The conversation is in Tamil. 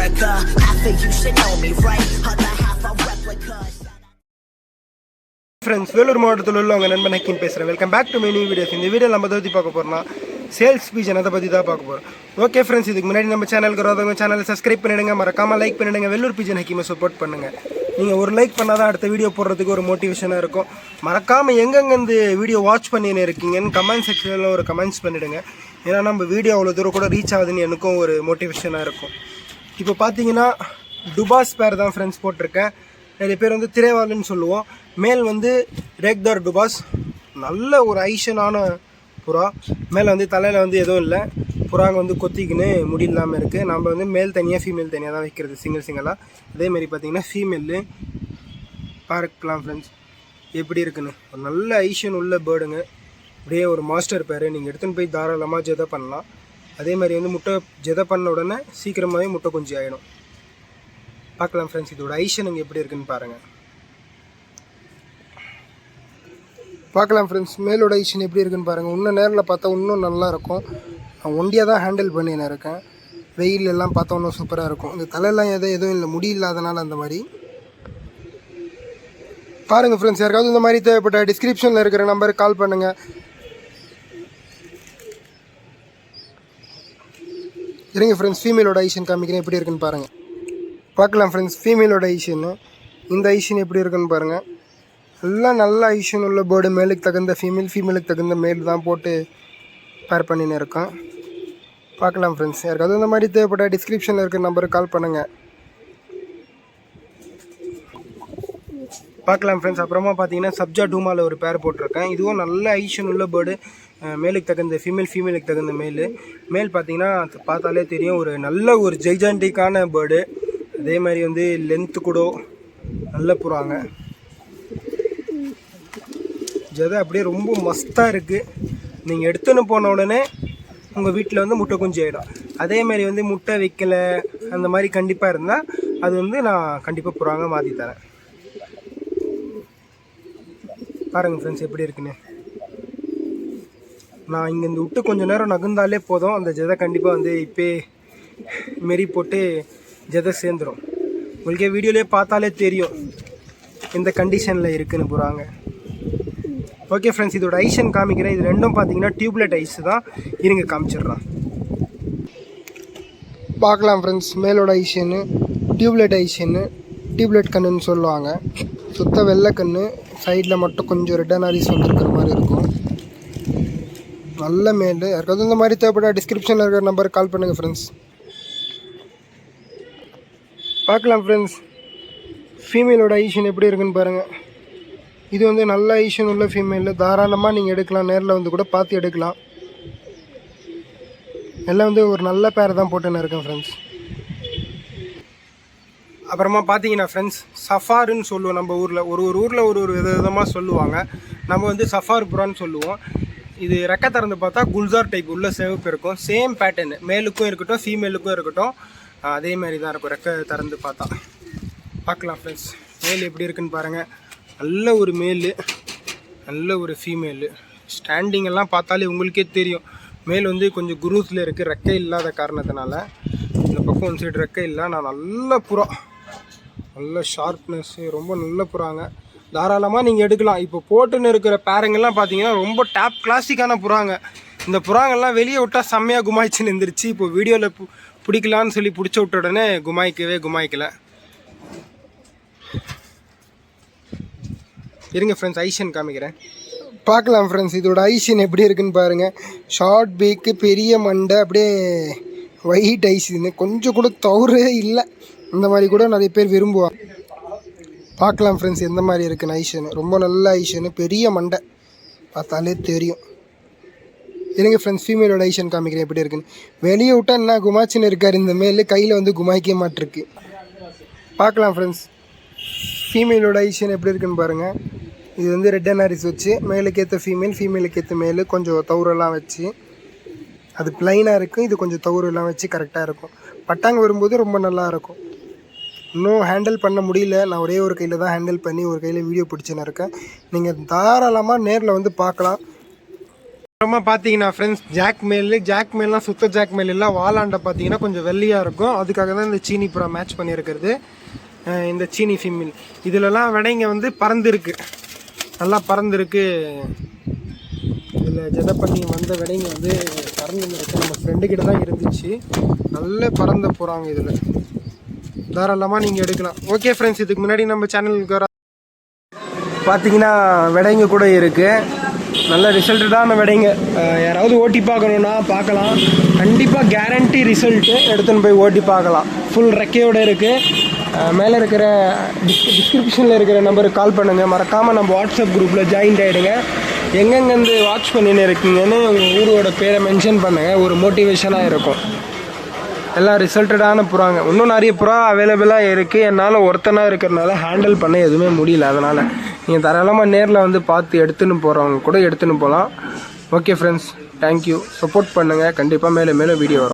America. Half of you should know me, right? Other half a replica. Friends, Vellore மாவட்டத்தில் உள்ள உங்கள் நண்பன் ஹக்கீம் பேசுகிறேன். Welcome back to my new videos. இந்த வீடியோ நம்ம பற்றி பார்க்க போகிறோம்னா சேல்ஸ் பீஜன் அதை பற்றி தான் பார்க்க போகிறோம். ஓகே ஃப்ரெண்ட்ஸ், இதுக்கு முன்னாடி நம்ம சேனலுக்கு வரவங்க சேனலை சப்ஸ்கிரைப் பண்ணிடுங்க, மறக்காமல் லைக் பண்ணிடுங்க, வெள்ளூர் பீஜன் ஹக்கீமை சப்போர்ட் பண்ணுங்கள். நீங்கள் ஒரு லைக் பண்ணால் தான் அடுத்த வீடியோ போடுறதுக்கு ஒரு மோட்டிவேஷனாக இருக்கும். மறக்காமல் எங்கெங்கே வீடியோ வாட்ச் பண்ணின்னு இருக்கீங்கன்னு கமெண்ட் செக்ஷனில் ஒரு கமெண்ட்ஸ் பண்ணிவிடுங்க. ஏன்னா நம்ம வீடியோ அவ்வளோ தூரம் கூட ரீச் ஆகுதுன்னு எனக்கும் ஒரு மோட்டிவேஷனாக இருக்கும். இப்போ பார்த்தீங்கன்னா டுபாஸ் பேர் தான் ஃப்ரெண்ட்ஸ் போட்டிருக்கேன். நிறைய பேர் திரைவாளுன்னு சொல்லுவோம். மேல் ரேக்தார் டுபாஸ், நல்ல ஒரு ஐஷனான புறா. மேலே தலையில் எதுவும் இல்லை. புறாங்க கொத்திக்கின்னு முடி இல்லாமல் இருக்குது. நம்ம மேல் தனியாக ஃபீமேல் தனியாக தான் வைக்கிறது, சிங்கிளாக. அதேமாரி பார்த்திங்கன்னா ஃபீமேலு பார்க்கலாம் ஃப்ரெண்ட்ஸ் எப்படி இருக்குன்னு. ஒரு நல்ல ஐஷன் உள்ள பேர்டுங்க. அப்படியே ஒரு மாஸ்டர் பேர். நீங்கள் எடுத்துன்னு போய் தாராளமாக ஜெதை பண்ணலாம். அதேமாதிரி முட்டை ஜெதை பண்ண உடனே சீக்கிரமாகவே முட்டை கொஞ்சி ஆகிடும். பார்க்கலாம் ஃப்ரெண்ட்ஸ், இதோட ஐஷனுங்க எப்படி இருக்குன்னு பாருங்கள். பார்க்கலாம் ஃப்ரெண்ட்ஸ், மேலோட ஐஷன் எப்படி இருக்குன்னு பாருங்கள். இன்னும் நேரில் பார்த்தா இன்னும் நல்லாயிருக்கும். நான் ஒண்டியாக தான் ஹேண்டில் பண்ணின்னு இருக்கேன். வெயில் எல்லாம் பார்த்தா இன்னும் சூப்பராக இருக்கும். இந்த தலையெல்லாம் எதுவும் இல்லை, முடி இல்லாதனால அந்த மாதிரி பாருங்கள் ஃப்ரெண்ட்ஸ். யாருக்காவது இந்த மாதிரி தேவைப்பட்ட டிஸ்கிரிப்ஷனில் இருக்கிற நம்பருக்கு கால் பண்ணுங்கள். இருங்க ஃப்ரெண்ட்ஸ், ஃபீமேலோட ஐஷன் காமிக்கிறேன் எப்படி இருக்குன்னு பாருங்கள். பார்க்கலாம் ஃப்ரெண்ட்ஸ், ஃபீமேலோட ஐஷன்னு. இந்த ஐஷன் எப்படி இருக்குன்னு பாருங்கள். எல்லாம் நல்ல ஐஷன் உள்ள பேர்டு. மேலுக்கு தகுந்த ஃபீமேல், ஃபீமேலுக்கு தகுந்த மேல் தான் போட்டு பேர் பண்ணின்னு இருக்கேன். பார்க்கலாம் ஃப்ரெண்ட்ஸ், யாருக்காவது இந்த மாதிரி தேவைப்பட்ட டிஸ்கிரிப்ஷனில் இருக்கிற நம்பருக்கு கால் பண்ணுங்கள். பார்க்கலாம் ஃப்ரெண்ட்ஸ். அப்புறமா பார்த்தீங்கன்னா சப்ஜா டூமாவில் ஒரு பேர் போட்டிருக்கேன். இதுவும் நல்ல ஐஷன் உள்ள பேர்டு. மேலுக்கு தகுந்த ஃபீமேல், ஃபீமேலுக்கு தகுந்த மேல். மேல் பார்த்தீங்கன்னா பார்த்தாலே தெரியும், ஒரு நல்ல ஒரு ஜெய்ஜாண்டிக்கான பேர்டு. அதே மாதிரி லென்த்து கூட நல்ல புறாங்க. ஜதை அப்படியே ரொம்ப மஸ்தாக இருக்குது. நீங்கள் எடுத்துன்னு போன உடனே உங்கள் வீட்டில் முட்டை குஞ்சு ஆகிடும். அதேமாதிரி முட்டை வைக்கலை அந்த மாதிரி கண்டிப்பாக இருந்தால் அது நான் கண்டிப்பாக புறாங்க மாற்றி தரேன். பாருங்கள் ஃப்ரெண்ட்ஸ் எப்படி இருக்குன்னு. நான் இங்கேருந்து விட்டு கொஞ்சம் நேரம் நகர்ந்தாலே போதும், அந்த ஜதை கண்டிப்பாக இப்போயே மெரி போட்டு ஜதை சேர்ந்துடும். உங்களுக்கே வீடியோலேயே பார்த்தாலே தெரியும் இந்த கண்டிஷனில் இருக்குன்னு புறாங்க. ஓகே ஃப்ரெண்ட்ஸ், இதோட ஐஷன் காமிக்கிறேன். இது ரெண்டும் பார்த்தீங்கன்னா டியூப்லெட் ஐஸ் தான். இருங்க காமிச்சிட்றேன். பார்க்கலாம் ஃப்ரெண்ட்ஸ், மேலோட ஐஷன்னு டியூப்லெட் ஐஷன்னு, டியூப்லெட் கண்ணுன்னு சொல்லுவாங்க. சுத்த வெள்ளை கண்ணு, சைடில் மட்டும் கொஞ்சம் ரெட் அனாரிஸ் வந்துருக்கிற மாதிரி இருக்கும். நல்ல மேல். யாருக்காவது இந்த மாதிரி தேவைப்பட்ட டிஸ்கிரிப்ஷனில் இருக்கிற நம்பருக்கு கால் பண்ணுங்கள் ஃப்ரெண்ட்ஸ். பார்க்கலாம் ஃப்ரெண்ட்ஸ், ஃபீமேலோட ஐஷன் எப்படி இருக்குன்னு பாருங்கள். இது நல்ல ஐஷன் உள்ள ஃபீமேல். தாராளமாக நீங்கள் எடுக்கலாம், நேரில் கூட பார்த்து எடுக்கலாம். எல்லாம் ஒரு நல்ல பேர் தான் போட்டுன்னு இருக்கேன் ஃப்ரெண்ட்ஸ். அப்புறமா பார்த்தீங்கன்னா ஃப்ரெண்ட்ஸ், சஃபாருன்னு சொல்லுவோம் நம்ம ஊரில். ஒரு ஊரில் ஒரு விதமாக சொல்லுவாங்க. நம்ம சஃபார் புறான்னு சொல்லுவோம். இது ரெக்கை திறந்து பார்த்தா குல்சார் டைப் உள்ள சிவப்பு இருக்கும். சேம் பேட்டர்னு மேலுக்கும் இருக்கட்டும் ஃபீமேலுக்கும் இருக்கட்டும், அதே மாதிரி தான் இருக்கும் ரெக்கை திறந்து பார்த்தா. பார்க்கலாம் ஃப்ரெண்ட்ஸ், மேல் எப்படி இருக்குன்னு பாருங்கள். நல்ல ஒரு மேலு, நல்ல ஒரு ஃபீமேலு. ஸ்டாண்டிங் எல்லாம் பார்த்தாலே உங்களுக்கே தெரியும். மேல் கொஞ்சம் குரூஸில் இருக்குது, ரெக்கை இல்லாத காரணத்தினால. இந்த பக்கம் ஒன் சைடு ரெக்கை இல்லை. நான் நல்ல புறா, நல்ல ஷார்ப்னஸ்ஸு, ரொம்ப நல்ல புறாங்க. தாராளமாக நீங்கள் எடுக்கலாம். இப்போ போட்டுன்னு இருக்கிற பேரங்கள்லாம் பார்த்தீங்கன்னா ரொம்ப டாப் கிளாசிக்கான புறாங்க. இந்த புறாங்கள்லாம் வெளியே விட்டால் செம்மையாக குமாய்ச்சின்னு இருந்துருச்சு. இப்போ வீடியோவில் பிடிக்கலான்னு சொல்லி பிடிச்ச விட்ட உடனே குமாய்க்கலை. இருங்க ஃப்ரெண்ட்ஸ், ஐஷன் காமிக்கிறேன். பார்க்கலாம் ஃப்ரெண்ட்ஸ், இதோட ஐஷன் எப்படி இருக்குன்னு பாருங்கள். ஷார்ட் பீக்கு, பெரிய மண்டை, அப்படியே ஒயிட் ஐஷன்னு, கொஞ்சம் கூட தவறே இல்லை. இந்த மாதிரி கூட நிறைய பேர் விரும்புவாங்க. பார்க்கலாம் ஃப்ரெண்ட்ஸ் எந்த மாதிரி இருக்குன்னு ஐஷனு. ரொம்ப நல்ல ஐஷனு, பெரிய மண்டை, பார்த்தாலே தெரியும். இருங்க ஃப்ரெண்ட்ஸ், ஃபீமேலோட ஐஷன் காமிக்கிறேன் எப்படி இருக்குன்னு. வெளியே விட்டால் என்ன குமாச்சின்னு இருக்கார் இந்த மேல், கையில் குமாய்க்க மாட்டிருக்கு. பார்க்கலாம் ஃப்ரெண்ட்ஸ், ஃபீமேலோட ஐஷன் எப்படி இருக்குன்னு பாருங்கள். இது ரெட் அனாரிஸ் வச்சு மேலுக்கு ஏற்ற ஃபீமேல், ஃபீமேலுக்கு ஏற்ற மேல், கொஞ்சம் தவறெல்லாம் வச்சு அது ப்ளைனாக இருக்கும். இது கொஞ்சம் தவறுலாம் வச்சு கரெக்டாக இருக்கும். பட்டாங்க வரும்போது ரொம்ப நல்லாயிருக்கும். இன்னும் ஹேண்டில் பண்ண முடியல. நான் ஒரே ஒரு கையில் தான் ஹேண்டில் பண்ணி ஒரு கையில் வீடியோ பிடிச்சின்னு இருக்கேன். நீங்கள் தாராளமாக நேரில் பார்க்கலாம். அப்புறமா பார்த்தீங்கன்னா ஃப்ரெண்ட்ஸ் ஜாக் மேல்லாம் சுத்த ஜாக் மேல் இல்லை, வாலாண்டை பார்த்தீங்கன்னா கொஞ்சம் வெள்ளையாக இருக்கும். அதுக்காக தான் இந்த சீனி புறா மேட்ச் பண்ணியிருக்கிறது. இந்த சீனி ஃபீமேல் இதிலலாம் விடைங்க வந்து பறந்துருக்கு, நல்லா பறந்துருக்கு. இதில் ஜெதை பண்ணி வந்த விடைங்க வந்து பறந்துருக்கு. நம்ம ஃப்ரெண்டுக்கிட்ட தான் இருந்துச்சு, நல்ல பறந்து போகிறாங்க. இதில் தாராளமாக நீங்கள் எடுக்கலாம். ஓகே ஃப்ரெண்ட்ஸ், இதுக்கு முன்னாடி நம்ம சேனலுக்கு பார்த்தீங்கன்னா விடைங்க கூட இருக்குது, நல்ல ரிசல்ட்டடான விடைங்க. யாராவது ஓட்டி பார்க்கணுன்னா பார்க்கலாம், கண்டிப்பாக கேரண்டி ரிசல்ட்டு. எடுத்துன்னு போய் ஓட்டி பார்க்கலாம். ஃபுல் ரெக்கையோடு இருக்குது. மேலே இருக்கிற டிஸ்கிரிப்ஷனில் இருக்கிற நம்பருக்கு கால் பண்ணுங்கள். மறக்காமல் நம்ம வாட்ஸ்அப் குரூப்பில் ஜாயின் ஆகிடுங்க. எங்கெங்கேருந்து வாட்ச் பண்ணின்னு இருக்கீங்கன்னு உங்கள் ஊரோட பேரை மென்ஷன் பண்ணுங்கள், ஒரு மோட்டிவேஷனாக இருக்கும். எல்லாம் ரிசல்ட்டடான புறாங்க. இன்னும் நிறைய புறா அவைலபிளாக இருக்குது. என்னால் ஒருத்தனாக இருக்கிறனால ஹேண்டில் பண்ண எதுவுமே முடியல. அதனால் நீங்கள் தாராளமாக நேரில் வந்து பார்த்து எடுத்துன்னு போகிறவங்க கூட எடுத்துன்னு போகலாம். Okay friends, thank you. சப்போர்ட் பண்ணுங்கள். கண்டிப்பாக மேலே வீடியோ வரும்.